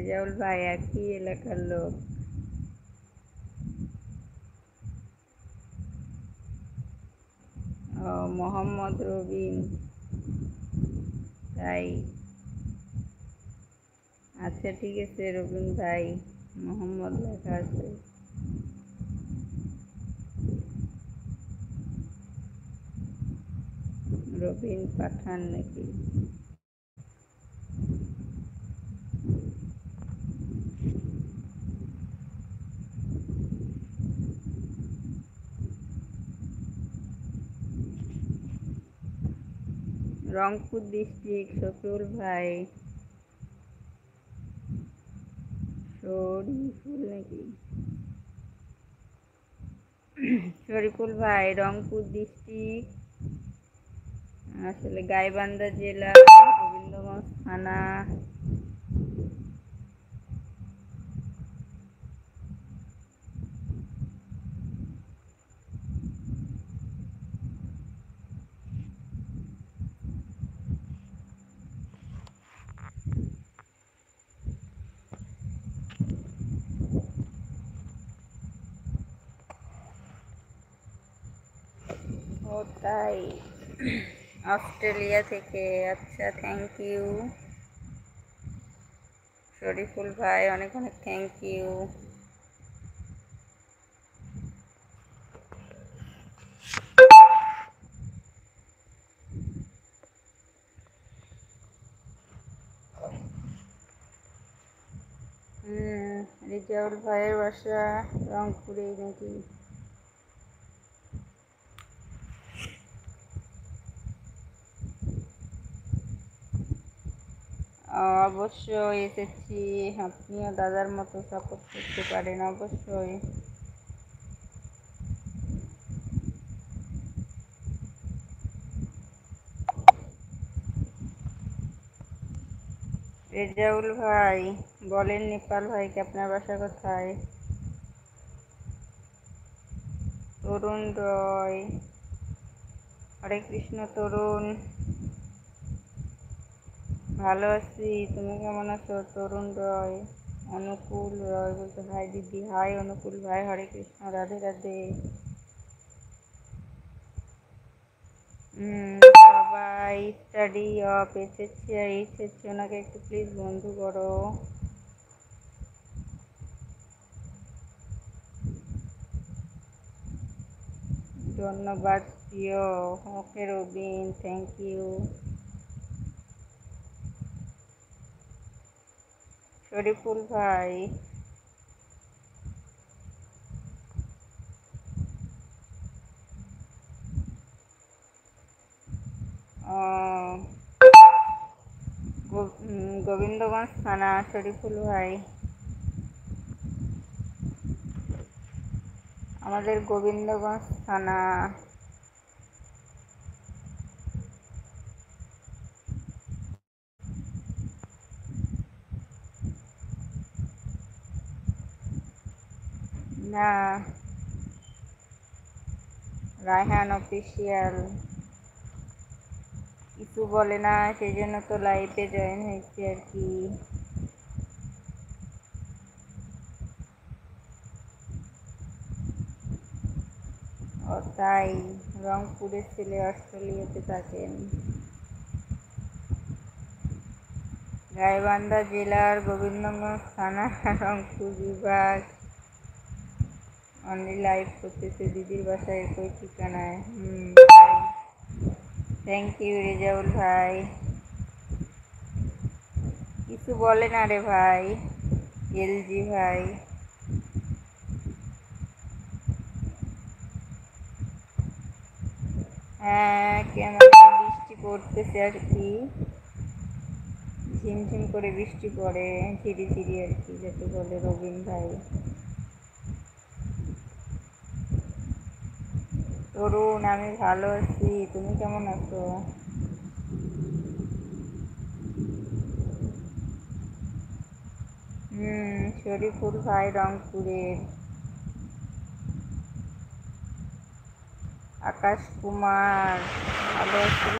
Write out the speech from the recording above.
রেজাউল ভাই একই এলাকার লোক। ও মোহাম্মদ রবিন, তাই? আচ্ছা ঠিক আছে রবিন ভাই, মোহাম্মদ লেখা আছে। রবিন পাঠান নাকি? রংপুর ডিস্ট্রিক্ট, শফিউল ভাই। শরীফুল নাকি? শরীফুল ভাই, রংপুর ডিস্ট্রিক্ট, আসলে গাইবান্ধা জেলা, গোবিন্দগঞ্জ থানা। ও তাই, অস্ট্রেলিয়া থেকে। আচ্ছা, থ্যাংক ইউ শরীফুল ভাই, অনেক অনেক থ্যাংক ইউ। রেজাউল ভাইয়ের বাসা রংপুরে নাকি? অবশ্যই এসেছি, আপনিও দাদার মতো সাপোর্ট করতে পারেন অবশ্যই। রেজাউল ভাই বলেন, নেপাল ভাইকে আপনার বাসা কোথায়? তরুণ রয়, হরে কৃষ্ণ তরুণ। ভালো আছি, তুমি কেমন আছো তরুণ রয়? অনুকূল রয় বলতে হাই দিদি। হাই অনুকূল ভাই, হরে কৃষ্ণ, রাধে রাধে। সবাই স্টাডি অফ এসেছে, ওনাকে একটু প্লিজ বন্ধু করো। ধন্যবাদ প্রিয়। ওকে রবিন, থ্যাংক ইউ। শরীফুল ভাই, গোবিন্দগঞ্জ থানা। শরীফুল ভাই, আমাদের গোবিন্দগঞ্জ থানা। না, রায়হান অফিসিয়াল। কিছু বলে না, সেই জন্য তো লাইভে জয়েন হয়েছি আর কি। ও তাই, রংপুরের ছেলে, অস্ট্রেলিয়াতে থাকেন। গাইবান্ধা জেলার গোবিন্দগঞ্জ থানা, রংপুর বিভাগ। অনলি লাইভ করতেছে, দিদির বাসায় একই ঠিকানায়। থ্যাংক ইউ রেজাউল ভাই। কিছু বলে না রে ভাই, এলজি ভাই। হ্যাঁ, কেমন বৃষ্টি পড়তেছে আর কি, ঝিমঝিম করে বৃষ্টি পড়ে, ঝিরি ঝিরি আর কি, যাতে বলে রবিন ভাই। তরুণ, আমি ভালো আছি, তুমি কেমন আছো? শরীফুল ভাই রংপুরের। আকাশ কুমার, ভালো আছি।